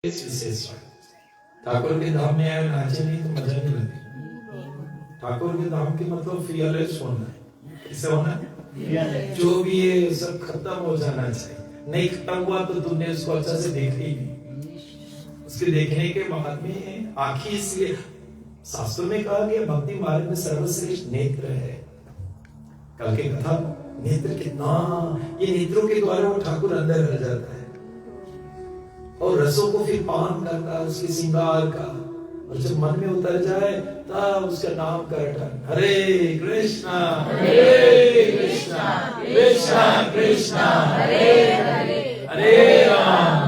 इस विशेष ठाकुर के धाम में आए नाचे नहीं तो मजा नहीं लगती। ठाकुर के धाम के मतलब फियरलेस होना है। कैसे होना है? जो भी है सब खत्म हो जाना चाहिए। नहीं खत्म हुआ तो तुमने उसको अच्छा से देखा ही नहीं। उसके देखने के बाद में आंखें, इसलिए शास्त्र में कहा गया भक्ति मार्ग में सर्वश्रेष्ठ नेत्र है। कल के कथा नेत्र कितना, ये नेत्रों के द्वारा वो ठाकुर अंदर रह जाता है और रसों को फिर पान करता है उसके श्रृंगार का, और जब मन में उतर जाए तब उसका नाम का रटन हरे कृष्णा कृष्णा कृष्णा हरे हरे हरे राम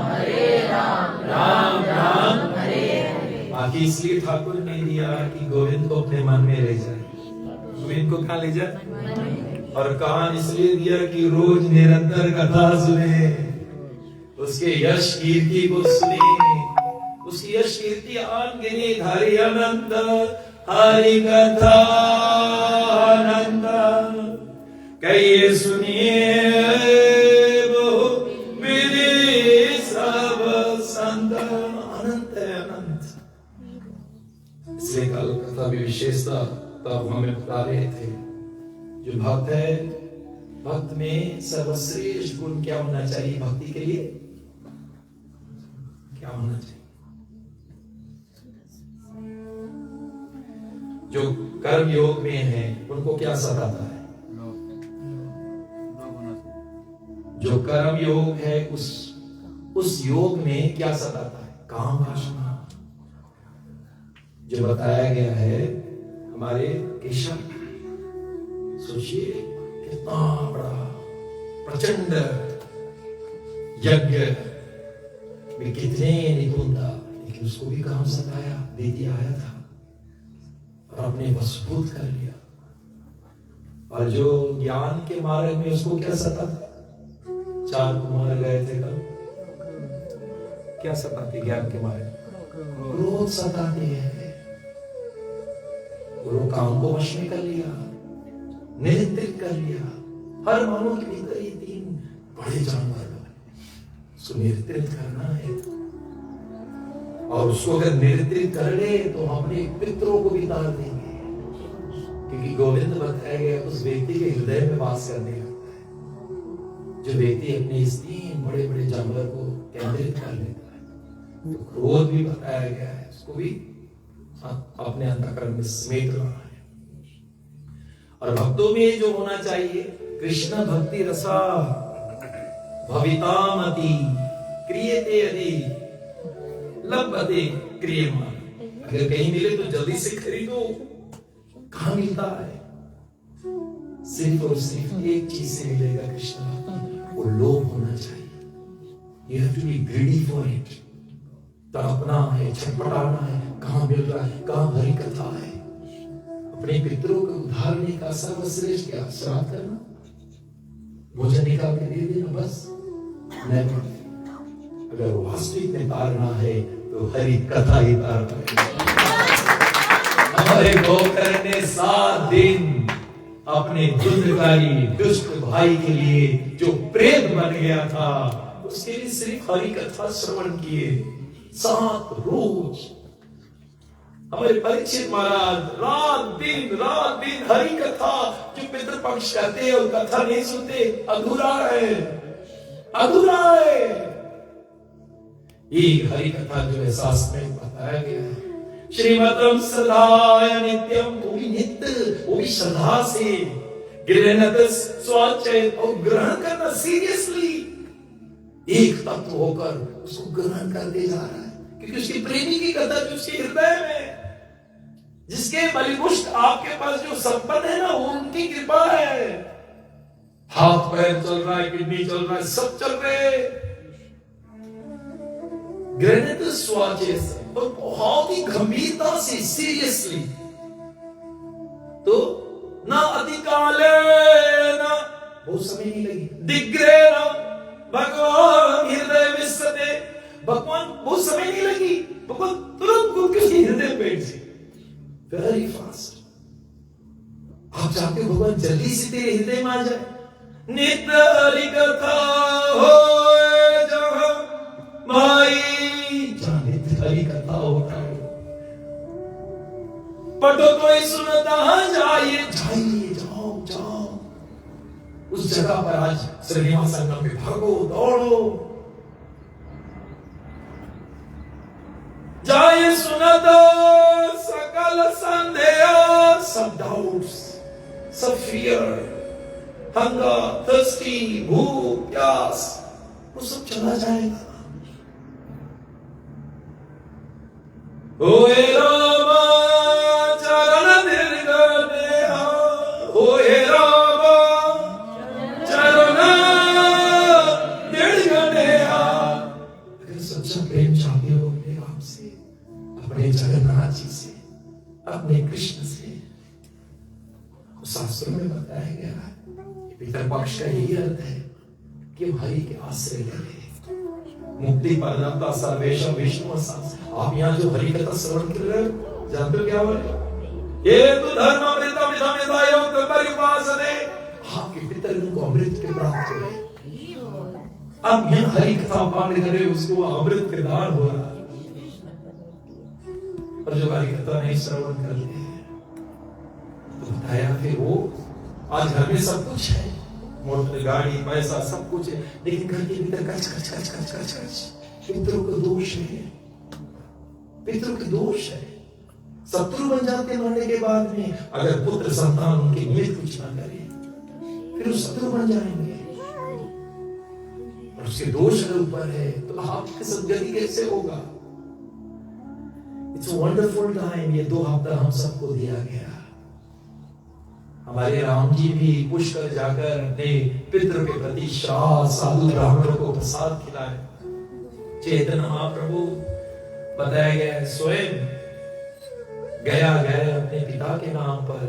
राम राम हरे हरे। बाकी इसलिए ठाकुर ने दिया कि गोविंद को अपने मन में ले जाए। गोविंद को कहाँ ले जाए? और कहा इसलिए दिया कि रोज निरंतर कथा सुने, उसके यश कीर्ति को सुने, उसकी यश कीर्ति अनगिनी धारी अनंत हरि कथा अनंत कहिए सुनिए बहु विधि सब संत। अनंत है अनंत। इसलिए कल कथा भी विशेषता तब हमें बता रहे थे, जो भक्त है भक्त में सर्वश्रेष्ठ गुण क्या होना चाहिए? भक्ति के लिए क्या होना चाहिए? जो कर्म योग में है उनको क्या सताता है? जो कर्म योग है उस योग में क्या सताता है? काम वासना। जो बताया गया है हमारे केशव, सोचिए कितना बड़ा प्रचंड यज्ञ में कितने निपुण था, लेकिन उसको भी काम सताया। दीदी आया था और अपने वशभूत कर लिया। और जो ज्ञान के मार्ग में उसको क्या सता था? 4 कुमार गए थे कल, क्या सताते ज्ञान के मार्ग? क्रोध सताते हैं। वो काम को वश में कर लिया, नियंत्रित कर लिया। हर मानव के भीतर ये 3 बड़े जानवर उसको नियंत्रित करना है, और उसको अगर नियंत्रित कर ले तो हम अपने पितरों को भी तार देंगे, क्योंकि गोविंद बताया गया उस व्यक्ति के हृदय में वास करने लगता है जो व्यक्ति अपने इस 3 बड़े बड़े जानवर को केंद्रित कर लेता है। तो क्रोध भी बताया गया है, उसको भी अपने अंतःकरण में समेट रहा है। और भक्तों में जो होना चाहिए, कृष्ण भक्ति रसा भवितामति क्रियते यदि लभते क्रियमाण। अगर कहीं मिले तो जल्दी से खरीदो। कहां मिलता है? सिर्फ और सिर्फ एक चीज से मिलेगा कृष्ण, वो लोभ होना चाहिए। You have to be greedy for it। तड़पना है, छटपटाना है, कहां मिल रहा है, कहां हरि कथा है। अपने पितरों को उधारने का सर्वश्रेष्ठ क्या? श्राद्ध करना, भोजन निकाल के दे देना, बस नहीं। अगर वास्तविक में तारना है तो हरि कथा ही तारना है। हमारे गोकर ने 7 दिन अपने दुष्टकारी दुष्ट भाई के लिए जो प्रेत बन गया था, उसके लिए सिर्फ हरि कथा श्रवण किए 7 रोज। हमारे परीक्षित महाराज रात दिन हरि कथा, जो पितृपक्ष करते हैं और कथा नहीं सुनते, अधूरा है। एक हरि कथा जो है शास्त्र में बताया गया है, श्रीमतम सदाय नित्यम, वो भी नित्य, वो भी श्रद्धा से गृहणत स्वाचय, और ग्रहण करना सीरियसली, एक तत्व होकर उसको ग्रहण करते जा रहा है, क्योंकि उसकी प्रेमी की कथा जो उसके हृदय में, जिसके बलिपुष्ट आपके पास जो संपन्न है ना, वो उनकी कृपा है। हाथ पैर चल रहा है, किडनी चल रहा है, सब चल रहे, गृहणित स्वाचय से, और बहुत ही गंभीरता से, सीरियसली। तो ना अधिकाले ना बहुत समय नहीं लगी, दिग्रे ना भगवान हृदय विसते, भगवान बहुत समय नहीं लगी, भगवान तुरंत कूद के हृदय पेट से, वेरी फास्ट। आप चाहते हो भगवान जल्दी से तेरे हृदय में आ जाए? नित्य हरि कथा हो जहां भाई हरी कथा होता हो। पढ़ो कोई सुनता जाइए जाइए, जाओ जाओ उस जगह पर आज श्रीनिवास संगम में भागो दौड़ो, जाइए सुना दो सकल संदेह, सब डाउट्स, सब फियर, हंगर, थर्स्टी, भूख, प्यास, वो सब चला जाएगा। ओए रामा चरण निर्गणेहा, ओए रामा चरण निर्गणेहा। अगर सच्चा प्रेम चाहते हो अपने आप से, अपने जगन्नाथ जी से, अपने कृष्ण से, शास्त्रों में बताया गया है, पितर पक्ष का यही अर्थ है कि हरि के आश्रय ले, मुक्ति परदाता सर्वेशम विष्णु सांस। आप यहाँ जो हरि कथा श्रवण कर रहे हो, जानते हो क्या हो रहा है? ये तो धर्म अमृतम विधम यदायो कल्परिवासने, आपके पितर उनको अमृत के प्राप्त हो रहे। अब यहाँ हरि कथा पाठ कर रहे हो, उसको अमृत के दान हो रहा है। और जो हरि कथा नहीं श्रवण करते हैं, तो बताया फिर वो आज घर में सब कुछ है, मोटर, गाड़ी, पैसा, सब कुछ है, लेकिन घर के भीतर कच कच कच कच कच कच। पितरों का दोष है, पितरों के दोष है। शत्रु बन जाते मरने के बाद में, अगर पुत्र संतान उनके निमित्त कुछ ना करे, फिर वो शत्रु बन जाएंगे। और उसके दोष अगर ऊपर है, तो आपकी सदगति कैसे होगा? इट्स वंडरफुल टाइम, ये 2 हफ्ता हम सबको दिया गया। हमारे राम जी भी पुष्कर जाकर अपने पितरों के प्रति श्राद्ध साधु ब्राह्मणों को प्रसाद खिलाए। चैतन्य महाप्रभु बताया गया है, स्वयं गया अपने पिता के नाम पर,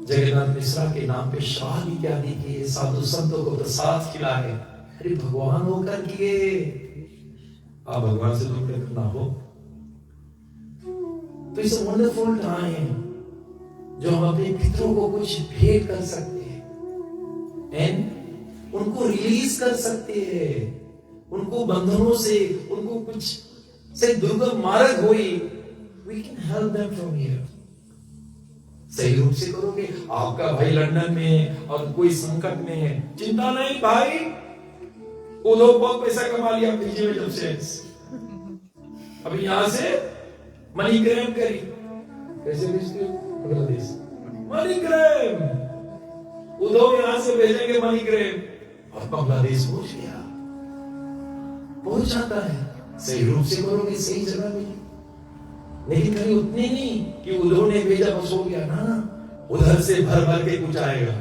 जगन्नाथ मिश्रा के नाम पे श्राद्ध इत्यादि किए, साधु संतों को प्रसाद खिलाए। अरे भगवान होकर किए, आप भगवान से दूर ना हो। तो इट्स अ वंडरफुल टाइम जो हम अपने पितरों को कुछ भेंट कर सकते हैं, एंड उनको रिलीज कर सकते हैं, उनको बंधनों से, उनको कुछ से दुर्गम मार्ग हुई, we can help them from here. सही रूप से करोगे। आपका भाई लंदन में और कोई संकट में है, चिंता नहीं भाई, वो लोग बहुत पैसा कमा लिया पीछे में जब से, अभी यहां से मनीग्राम करी, कैसे भेजते हो बांग्लादेश, मनीग्राम, उधर यहां से भेजेंगे मनीग्राम, और बांग्लादेश पहुंच गया, पहुंच जाता है। सही रूप से करोगे, सही जगह में। लेकिन कहीं उतने नहीं कि उधर ने भेजा बस हो गया ना, उधर से भर भर के कुछ आएगा।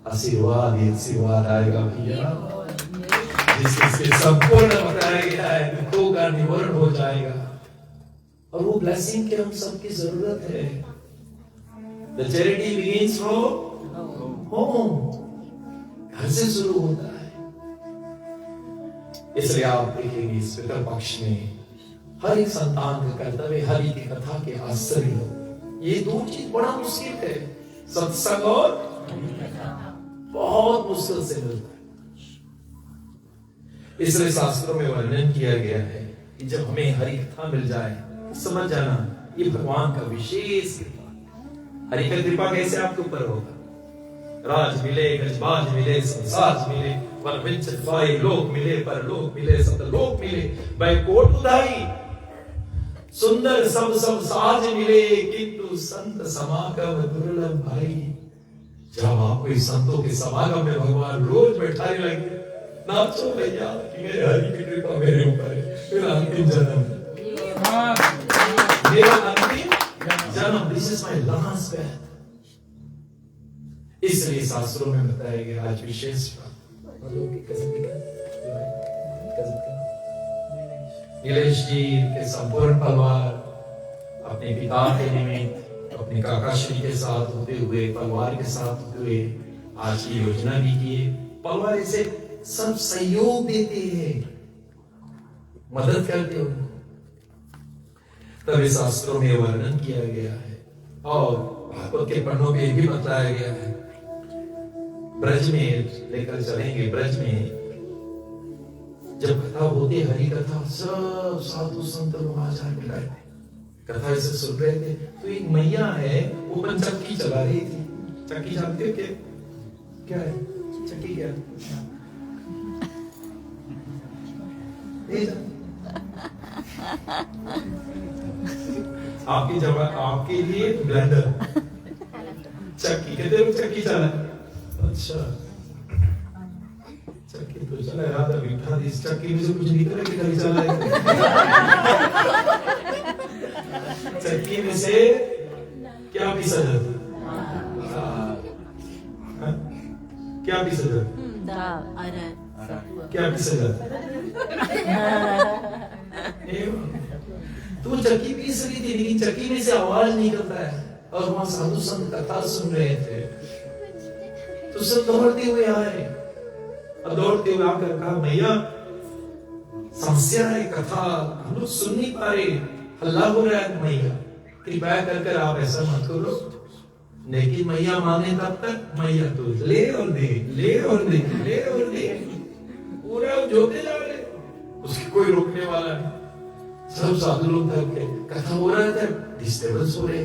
आशीर्वाद ही आशीर्वाद आएगा भैया, जिससे संपूर्ण बताया गया है, दुखों का निवारण हो जाएगा। और वो ब्लेसिंग की हम सबकी जरूरत है। The charity begins from home, घर से शुरू होता है। इसलिए आप देखेंगे इस पितर पक्ष में हर एक संतान का कर्तव्य हरि की कथा के आश्रय हो। ये 2 चीज बड़ा मुश्किल है, सत्संग और बहुत मुश्किल से मिलता है। इसलिए शास्त्रों में वर्णन किया गया है कि जब हमें हरि कथा मिल जाए, समझ जाना ये भगवान का विशेष कृपा। हरि का कृपा कैसे आपके ऊपर होगा? राज मिले, गजबाज मिले, संसार मिले, वन विचर फाई, लोक मिले, परलोक मिले, सतलोक मिले, बैकोट उदाई, सुंदर सब सब साज मिले, किंतु संत समागम दुर्लभ भाई। जब आप कोई संतों के समागम में भगवान रोज बैठाने लगे, नाचो भैया कि मेरे हरि की कृपा मेरे ऊपर है, मेरा अंतिम जन्म, मेरा अंतिम जन्म, this is my last death. इसलिए शास्त्रों में बताया गया आज विशेष नीलेश जी के संपूर्ण परिवार अपने पिता के निमित्त, अपने काका श्री के साथ होते हुए, परिवार के साथ होते हुए आज की योजना भी की है। परिवार इसे सब सहयोग देते हैं, मदद करते हो। तभी शास्त्रों में वर्णन किया गया है और भागवत के पन्नों में भी बताया गया है। ब्रज में लेकर चलेंगे, ब्रज में जब कथा होती हरि कथा, सब साधु संत लोग आ जाके बैठे कथा ऐसे सुन रहे थे। तो एक मैया है, वो चक्की चला रही थी। चक्की जानते हो क्या है? चक्की क्या है? आपकी जगह आपके लिए ब्लेंडर, चक्की कहते हो, चक्की चला। अच्छा, चक्की तो चला यार, अभी उठा दी इस चक्की में से कुछ निकले कि नहीं चला है। चक्की में से क्या पीसा जाता? क्या पीसा जाता? क्या पीसा जाता? तो चक्की पीस रही थी, लेकिन चक्की में से आवाज निकलता है। और वहां साधु संत कथा सुन रहे थे, तो सब दौड़ते हुए आए। और दौड़ते हुए आकर कहा, मैया समस्या है, कथा हम लोग सुन नहीं पा रहे, हल्ला हो रहा है, मैया कृपया कर आप ऐसा मत करो। लेकिन मैया माने तब तक, मैया तो ले और दे, ले और दे, ले और दे, पूरा जोते जा रहे, उसकी कोई रोकने वाला नहीं। सब साधु लोग थक गए, कथा हो रहा था, डिस्टर्बेंस हो रहे।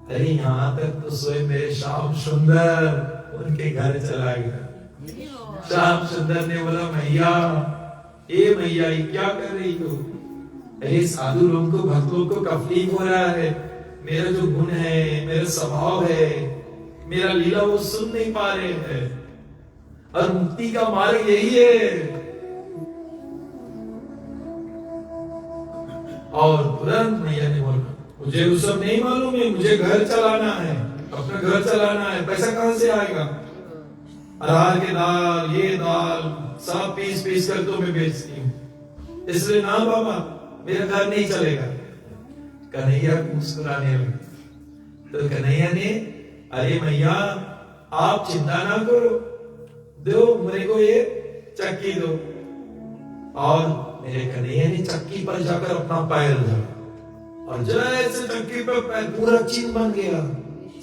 अरे यहाँ तक तो स्वयं मेरे श्याम सुंदर उनके घर चला गया। श्याम सुंदर ने बोला, मैया ए मैया ये क्या कर रही हो? अरे साधु लोगों को, भक्तों को तकलीफ हो रहा है, मेरा जो गुण है, मेरा स्वभाव है, मेरा लीला वो सुन नहीं पा रहे हैं, और मुक्ति का मार्ग यही है। और तुरंत मैया ने बोला, मुझे वो सब नहीं मालूम है, मुझे घर चलाना है, अपना घर चलाना है, पैसा कहां से आएगा? अरहर के दाल, ये दाल सब पीस पीस कर तो मैं बेचती हूँ, इसलिए ना बाबा मेरा घर नहीं चलेगा। कन्हैया मुस्कुराने लगे। तो कन्हैया ने, अरे मैया आप चिंता ना करो, दो मेरे को ये चक्की दो। और मेरे कन्हैया ने चक्की पर जाकर अपना पैर धरा, और जैसे चक्की पर पैर, पूरा चिन्ह बन गया।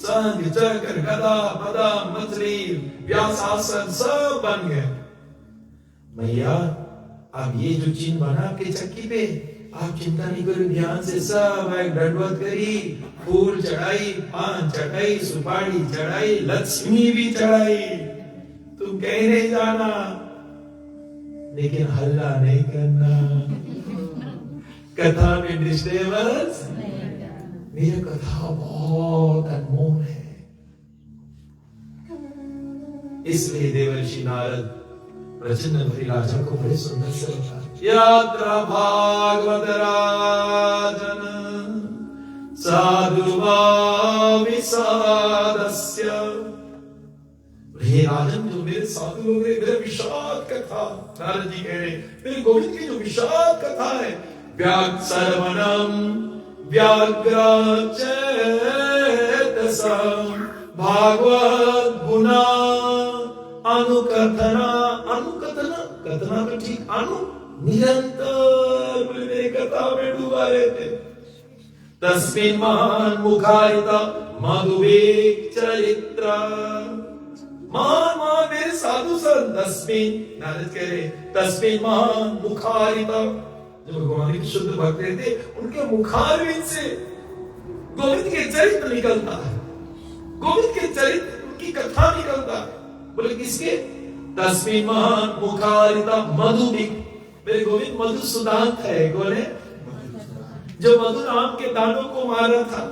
संग चक्र गदा पदम मछली व्यासासन सब बन गए। मैया अब ये जो चिन्ह बना आपके चक्की पे, आप चिंता नहीं करो, ध्यान से सब एक दंडवत करी, फूल चढ़ाई, पान चढ़ाई, सुपारी चढ़ाई, लक्ष्मी भी चढ़ाई, तुम कहीं नहीं जाना, लेकिन हल्ला नहीं करना, कथा में डिस्टर्बेंस। मेरी कथा बहुत अनमोल है, इसलिए देवर्षि नारद प्रचंड भरी राजा को बड़े सुंदर से लगा। यात्रा भागवत राजन साधु विषादस्य। हे राजन, जो मेरे साधु लोग हैं, मेरे विषाद कथा, नारद जी कह रहे मेरे गोविंद की जो विषाद कथा है, व्याग सर्वनम व्याग्र चेतसम भागवत गुना अनुकथना, अनुकथना कथना तो ठीक, अनु निरंतर मेरे कथा में डूबा रहते। तस्मिन् महान मुखारिता मधुवेग चरित्र। महान महान मेरे साधु संत, तस्मिन्, नारद कह रहे तस्मिन् महान मुखारिता, जो भगवान के शुद्ध भक्त थे, उनके मुखारविंद से गोविंद के चरित्र निकलता है, गोविंद के चरित्र, उनकी कथा निकलता है। बोले किसके? तस्मिन् महान मुखारिता मधुवेग। मेरे गोविंद मधु सुदांत है, बोले जो मधु नाम के दानों को मारा था,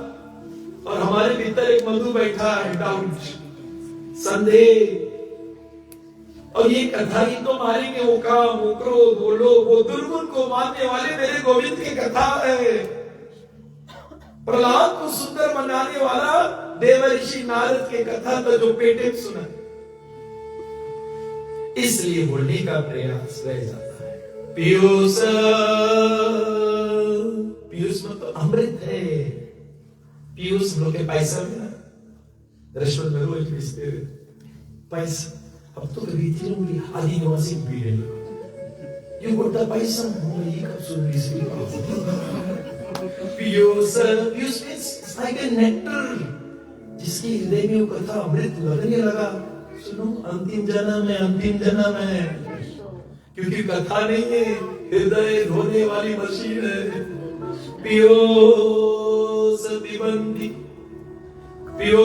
और हमारे भीतर एक मधु बैठा है, डाउट, संदेह। और ये कथा ही तो मारेंगे, वो काम, वो क्रोध, वो लोभ, वो दुर्गुण को मारने वाले मेरे गोविंद की कथा है। प्रहलाद को सुंदर बनाने वाला देवर्षि नारद की कथा तो जो पेटे सुना, इसलिए बोलने का प्रयास रह जाता है। पीयूष, पीयूष में तो अमृत है। पीयूष लोग के पैसा में ना, रेस्टोरेंट में रोज बेचते पैसा। अब तो रीति लोग आदिवासी भी है, ये बोलता पैसा ये कब सुन रही सी? Piyush, Piyush means like a nectar, जिसके हृदय में वो कथा अमृत लगने लगा। सुनो, अंतिम जन्म है, अंतिम जन्म है, क्योंकि कथा नहीं है, हृदय धोने वाली मशीन है। पियो सतिबंदी, पियो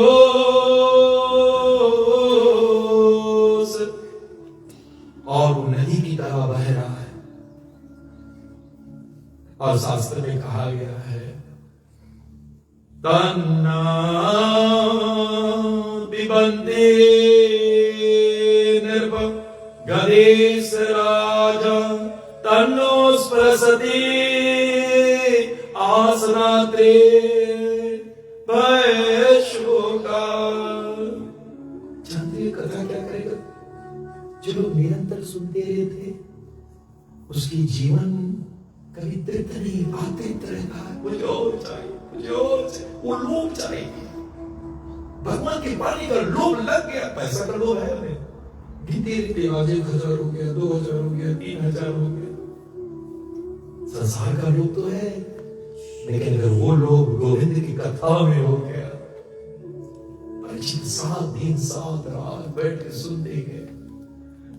और वो नदी की तरह बह रहा है। और शास्त्र में कहा गया है, तन्ना पिबंदे निर्भ गणेश राजा तन्नो स्पृशति आसनात्रे वैशोका। जानते हैं कथा क्या करेगा? जो लोग निरंतर सुनते रहते उसकी जीवन कभी तृप्त नहीं, अतृप्त रहता है। मुझे और चाहिए, मुझे और चाहिए, वो लोभ चाहिए। भगवान के पानी का लोभ लग गया, पैसा का लोभ है हमें। गिनते रहते, आज 1,000 हो गया, 2,000 हो गया, 3,000 हो गया। संसार का लोभ तो है, लेकिन अगर वो लोग गोविंद की कथा में हो गया, परीक्षित 7 दिन 7 रात बैठ के सुनते गए।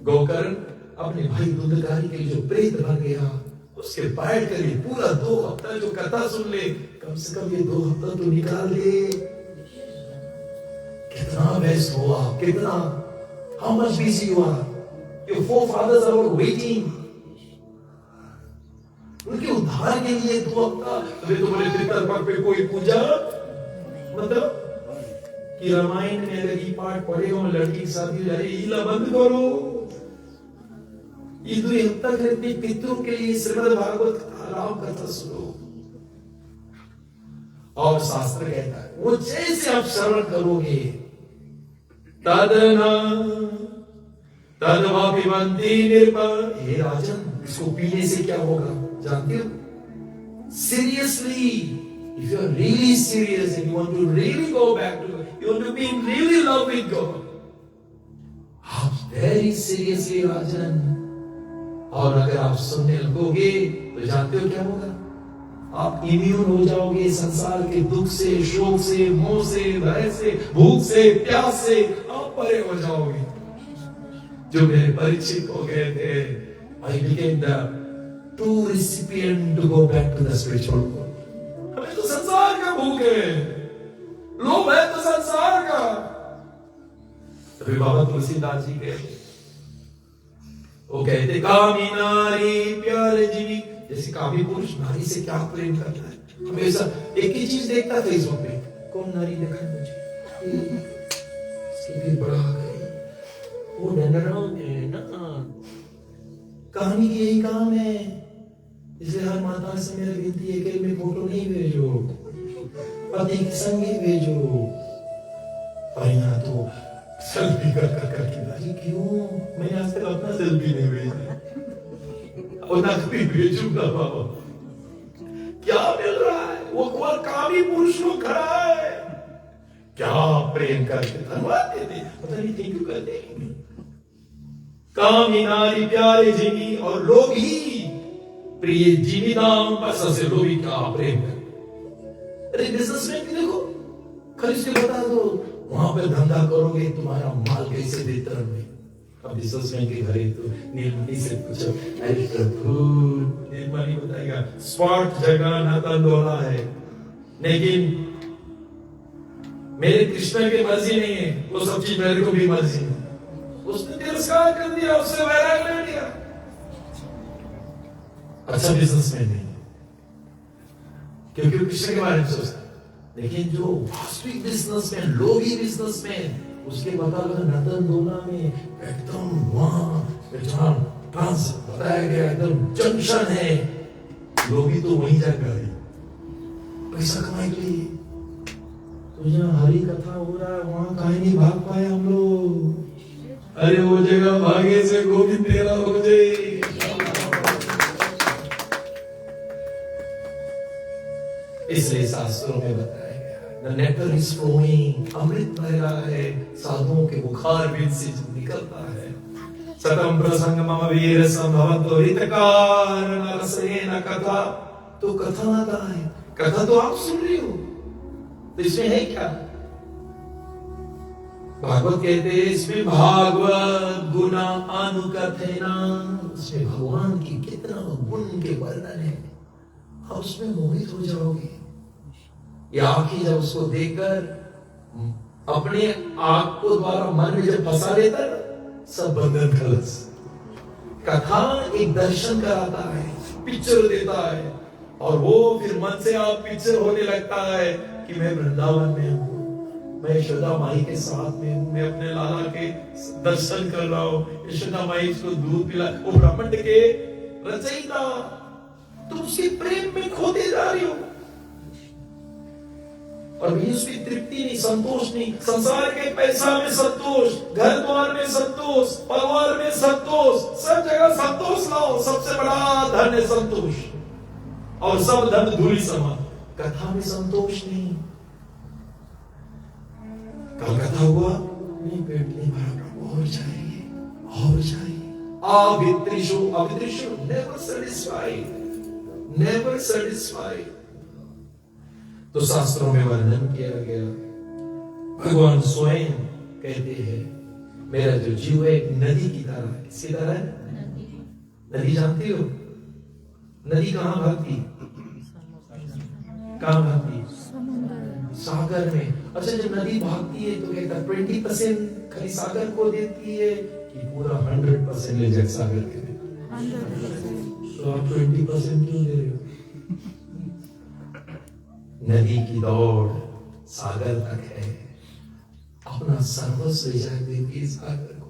गोकर्ण अपने भाई दूधकारी के लिए जो प्रेत बन गया, उसके बैठ कर पूरा 2 हफ्ता जो कथा सुन ले, कम से कम ये 2 हफ्ता तो निकाल ले। कितना व्यस्त हुआ, कितना, how much busy you are? Your forefathers are all waiting. उनके उद्धार के लिए 2 हफ्ता। अभी तो बोले पितृपक्ष पे कोई पूजा, मतलब कि रामायण में अगर ये पाठ पढ़ेगा और लड़की की शादी हो जाए, ईला बंद करो। ये 2 हफ्ता करते पितरों के लिए श्रीमद् भागवत कथा, राम कथा सुनो। और शास्त्र कहता है वो जैसे आप श्रवण करोगे, तदना तदवापिबंदी निर्भर। हे राजन, इसको पीने से क्या होगा जानते हो? Seriously, if you are really serious and you want to really go back to God, you want to be in really love with God, आप very seriously राजन। और अगर आप सुनने लगोगे तो जानते हो क्या होगा? आप इम्यून हो जाओगे संसार के दुख से, शोक से, मोह से, भय से, भूख से, प्यास से आप परे हो जाओगे। जो मेरे परीक्षित हो गए थे, I became the true recipient to go back to the spiritual world। हमें तो संसार का भूख है, लोभ है तो संसार का। तभी बाबा तुलसीदास जी कहते, वो कहते कामी नारी प्यारे जीवी। जैसे कामी पुरुष नारी से क्या प्रेम करता है, हमेशा एक ही चीज देखता है फेसबुक पे, कौन नारी देखा है मुझे, इसकी भी बड़ा गई, वो ना कहानी की यही काम है। इसलिए हर माता से मेरा विनती है कि मैं फोटो नहीं भेजो, पति के संग ही भेजो। और यहाँ तो सेल्फी करके भाई क्यों? मैंने आज तक अपना सेल्फी नहीं भेजा और ना कभी भेजूंगा। बाबा क्या मिल रहा है? वो कामी पुरुष को खड़ा है, क्या प्रेम करके धन्यवाद देते, पता नहीं थैंक यू कहते। कामी नारी प्यारे जीवी, और लोग ही प्रिय जीविताम पर से लोग ही क्या प्रेम कर। अरे बिजनेसमैन की देखो, खरीद के बता दो वहां पे धंधा करोगे तुम्हारा माल कैसे वितरण में। अब बिजनेसमैन के घरे तो नीलमणि से पूछो, अरे प्रभु नीलमणि बताएगा स्पॉट जगह ना तंदोला है, लेकिन मेरे कृष्ण की मर्जी नहीं है, वो सब चीज मेरे को भी मर्जी है। उसने तिरस्कार कर दिया, उससे वैराग ले लिया। अच्छा बिजनेसमैन नहीं, क्योंकि कृष्ण के बारे में सोचता है। लेकिन जो वास्तविक बिजनेसमैन, लोभी बिजनेसमैन, उसके बता नतनदोला में एकदम वहां ट्रांस बताया गया, एकदम जंक्शन है। लोभी तो वहीं जाकर पैसा कमाने के लिए। तो जहाँ हरी कथा हो रहा है वहां काहे नहीं भाग पाए हम लोग? अरे वो जगह भागे से गोविंद तेरा हो जाए। इसलिए शास्त्रों में बताया गया, the nectar is flowing, अमृत बह रहा है, साधुओं के बुखार भी से निकलता है। सतम प्रसंग मम वीर संभवतो हितकार नरसेन कथा। तो कथा आता है, कथा तो आप सुन रही हो, तो इसमें है क्या? भागवत कहते हैं इसमें भागवत गुना अनुकथना, उसमें भगवान की कितना गुण के वर्णन है, आप उसमें मोहित हो जाओगे। ये आंखें जब उसको देखकर अपने आंख को द्वारा मन में जब फंसा लेता है, सब बंधन खलस। कथा एक दर्शन कराता है, पिक्चर देता है, और वो फिर मन से आप पिक्चर होने लगता है कि मैं वृंदावन में हूँ, मैं यशोदा माई के साथ में हूँ, मैं अपने लाला के दर्शन कर रहा हूँ, यशोदा माई इसको दूध पिला, वो ब्रह्मांड के रचयिता, तुम उसके प्रेम में खोते जा रही हो। और भी उसकी तृप्ति नहीं, संतोष नहीं, संसार के पैसा में संतोष, घर द्वार में संतोष, परिवार में संतोष, सब जगह संतोष लाओ, सबसे बड़ा धन है संतोष, और सब धन धूलि समान। कथा में संतोष नहीं, कल कथा हुआ नहीं, पेट नहीं भरा, प्रभु और चाहिए, और चाहिए। अवित्रिशु, अवित्रिशु, नेवर सेटिस्फाइड, नेवर सेटिस्फाइड। तो शास्त्रों में वर्णन किया गया, भगवान स्वयं कहते हैं मेरा जो जीव है एक नदी की तरह है। किसकी तरह है? नदी जानती हो? नदी कहाँ भागती? कहाँ भागती? सागर में। अच्छा, जब नदी भागती है तो कहता 20% खाली सागर को देती है कि पूरा 100% ले जाए सागर के? तो आप 20% क्यों दे रहे हो? नदी की दौड़ सागर तक है, अपना सर्वस्व ले जाए देती सागर को।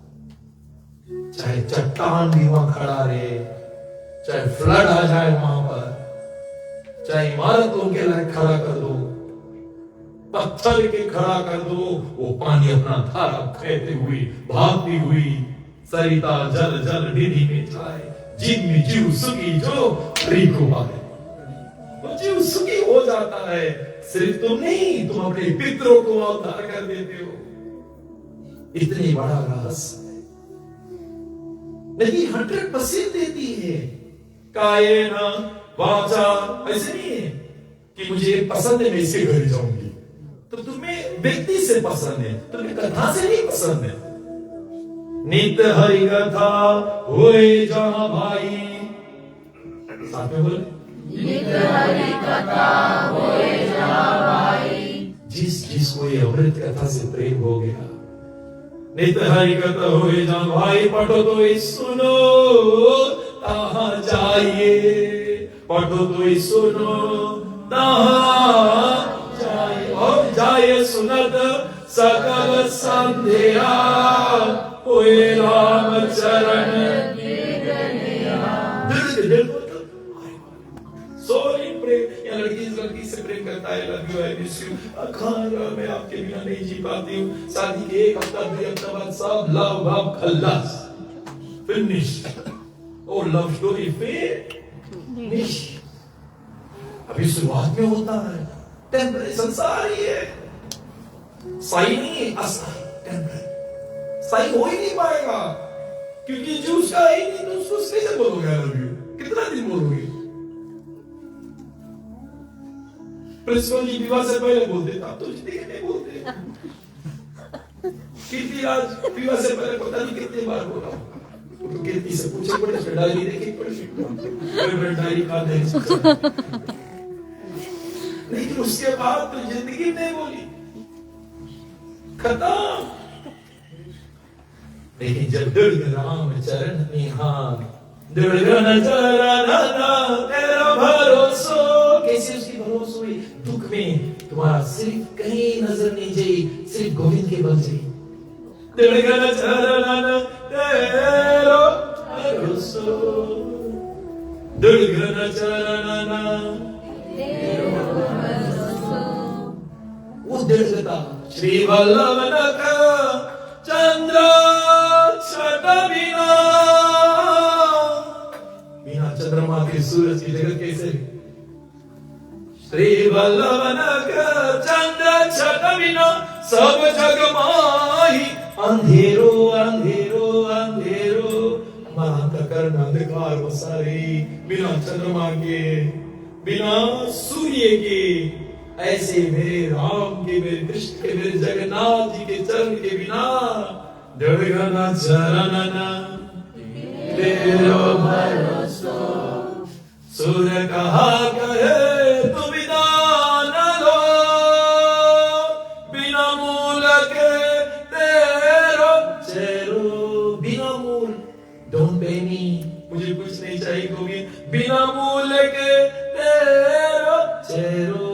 चाहे चट्टान भी वहां खड़ा रहे, चाहे फ्लड आ जाए वहां पर, चाहे इमारतों के लायक खड़ा कर दो, पत्थर के खड़ा कर दो, वो पानी अपना धारा बहती हुई, भागती हुई, सरिता जल जल निधि में जाए, जिनमें जीव सुखी जो हरि को पाए, वो जीव सुखी हो जाता है। सिर्फ तुम नहीं, तुम अपने पितरों को उद्धार कर देते हो। इतनी बड़ा रहस्य है। नदी 100% देती है, कायेन वाचा। ऐसे नहीं है कि मुझे पसंद है मैं इसके घर जाऊंगी, तो तुम्हें व्यक्ति से पसंद है, तुम्हें कथा से नहीं पसंद है। नित्य हरि कथा होए जहां भाई, साथ में बोले नित्य हरि कथा होए जहां भाई। जिसको ये अमृत कथा से प्रेम हो गया, नित्य हरि कथा होए जहां भाई, पढ़ो तो सुनो तहां जाइए, पढ़ो तो सुनो तहां जाइए, और जाए सुनत सकल संध्या, होए राम चरण दिल सोरी प्रेम। या लड़की से प्रेम करता है, love you, I miss you, खाना मैं आपके बिना नहीं जी पाती हूँ। शादी के एक हफ्ता 2 हफ्ता बाद सब लव भाव खल्लास, फिनिश। और लव स्टोरी फिनिश। अभी शुरुआत में होता है, टेम्परेरी संसार ही है, सही नहीं है, अस्थायी टेम्परेरी, सही हो ही नहीं पाएगा, क्योंकि जो उसका है ही नहीं, तो उसको कैसे बोलोगे आई लव यू? कितना दिन बोलोगे? प्रिंसिपल जी विवाह से पहले बोलते, अब तो जिंदगी नहीं बोलते। कीर्ति आज विवाह से पहले पता नहीं कितने बार बोला, तो कीर्ति से पूछे पड़े, डायरी देखी पड़े, डायरी खा दे, लेकिन उसके बाद तो जिंदगी नहीं बोली, खत्म। लेकिन जब दृढ़ राम चरण में हाथ, दृढ़ चरण तेरा भरोसा, कैसे उसकी भरोसा हुई? दुख में तुम्हारा सिर्फ कहीं नजर नहीं जाई, सिर्फ गोविंद के बल जाई। दृढ़ चरण तेरा भरोसा, दृढ़ चरण वो दृढ़ता। श्री वल्लभ नख चंद्र छट बिना, बिना चंद्रमा के सूरज की जगत कैसे? श्री वल्लभ नख चंद्र छट बिना, सब जग माही अंधेरो अंधेरो अंधेरो। हमारा अंतःकरण अंधकार बसा रही, बिना चंद्रमा के, बिना सूर्य के, ऐसे मेरे राम के, मेरे कृष्ण के, मेरे जगन्नाथ जी के चरण के बिना जड़गना चरण तेरो भरोसो सुर कहा कहे तू बिना न लो, बिना मूल के तेरो चेरो। बिना मूल, डोंट पे मी, मुझे कुछ नहीं चाहिए गोविंद, बिना मूल के तेरो चेरो,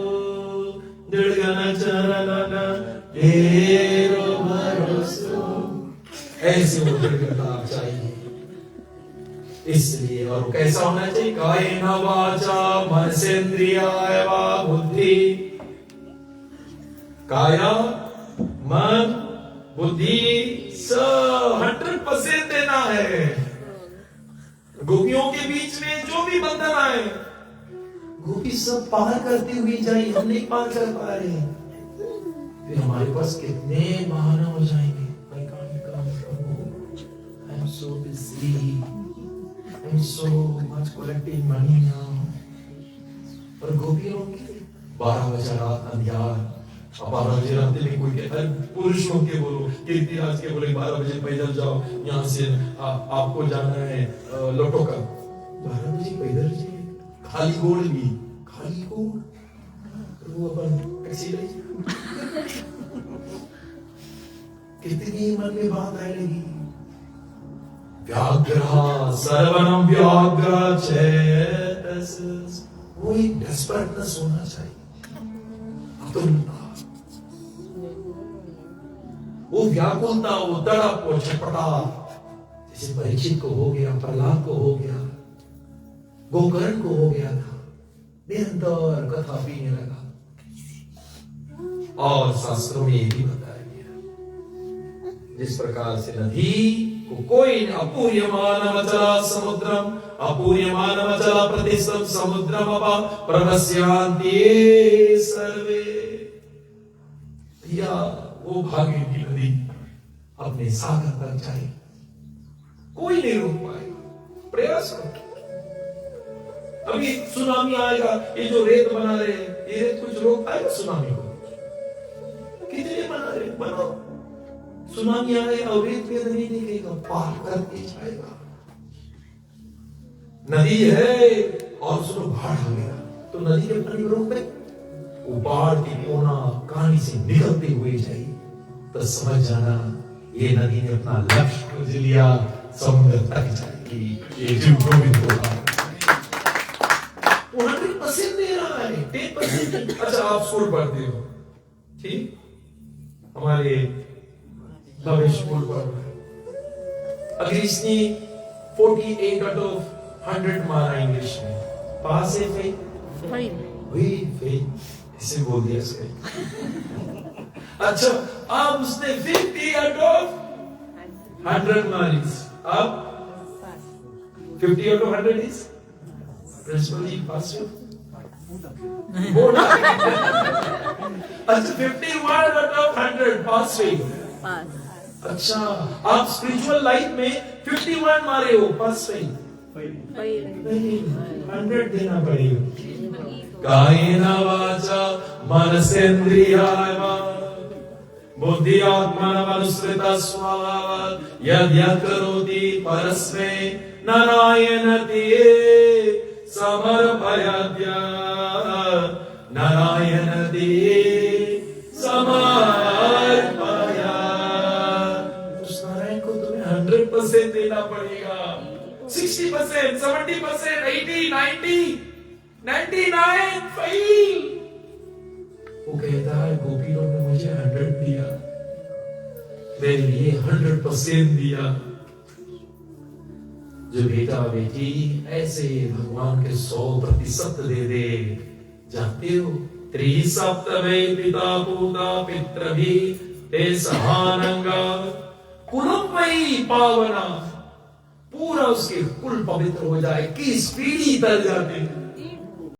जड़गना चरण तेरो भरोसो। ऐसे मुद्र करना चाहिए। इसलिए और कैसा होना चाहिए? कायेन वाचा मनसेन्द्रियाय वा बुद्धि, काया मन बुद्धि 100% देना है। गोपियों के बीच में जो भी बंधन आए, गोपी सब पार करते हुए जाए, हम नहीं पार कर पा रहे, फिर हमारे पास कितने बहाने हो जाएंगे। I can't come, Prabhu. I'm so busy. I'm so much collecting money now. और गोपियों की 12 बजे रात अंधियार, 12 बजे रात में कोई कहता है, पुरुषों के बोलो, कीर्तिराज के बोले 12 बजे पैदल जाओ, यहाँ से आपको जाना है लोटोका, 12 बजे पैदल जाए, खाली गोड़ भी, खाली गोड़, वो अपन टैक्सी ले, कितनी मन में बात आए लगी। व्याघ्र सर्वनम व्याघ्र चेतस, वो एक डेस्परेटनेस होना चाहिए, आतुरता, वो व्याकुलता, वो तड़प, वो छटपटा, जैसे परीक्षित को हो गया, प्रहलाद को हो गया, गोकर्ण को हो गया था। निरंतर कथा पीने लगा। और शास्त्रों में यही बताया गया, जिस प्रकार से नदी को कोई अपूर्यमानमचला समुद्रम, अपूर्यमानमचला प्रतिष्ठम समुद्रम अपा प्रवस्यांति सर्वे, या वो भागीरथी नदी अपने सागर तक जाए, कोई नहीं रोक पाएगा। प्रयास करो। अभी सुनामी आएगा, ये जो रेत बना रहे हैं, ये रेत कुछ रोक पाएगा सुनामी को? कितने बना रहे, बनाओ, सुनामी आए और रेत पे नहीं निकलेगा, पार करके जाएगा। नदी है और सुनो बाढ़ आ गया, तो नदी के पानी रोक पे वो बाढ़ की कोना कहानी से निकलते हुए जाए, तो समझ जाना ये नदी ने अपना लक्ष्य खोज लिया, समुद्र तक जाएगी, ये जीव गोविंद होगा। 100% दे रहा है, 10%। अच्छा, आप स्कूल पढ़ते हो, ठीक, हमारे भविष्य स्कूल पढ़ रहे, अगर इसने 48 out of 100 मारा इंग्लिश में, पास है फेल? फेल, इसे बोल दिया सही। अच्छा, अब उसने 50 out of 100 मारी, अब 50 out of 100 is प्रिंसिपल जी पास हो। अच्छा, 51 out of 100 पास फेल। अच्छा, आप स्पिरिचुअल लाइफ में 51 मारे हो, पास फेल? 100 देना पड़ेगा। कायेन वाचा मनसेन्द्रियाय वा बुद्धि आत्मनमनुसृता स्वभावात् यद् यत् करोति परस्मै नारायणते समर्पयाद्या, नारायणते समर्पया। उस नारायण को तुम्हें 100% देना पड़ेगा। 60%, 70%, 80, 90, 99 फेल। वो कहता है गोपियों ने मुझे 100 दिया, मेरे लिए 100% दिया। जो बेटा बेटी ऐसे भगवान के 100% दे दे, जानते हो, त्रिसप्तमे पिता पूता पितृभि ते सहानंगा कुलमयी पावना, पूरा उसके कुल पवित्र हो जाए, किस पीढ़ी तर जाते हैं।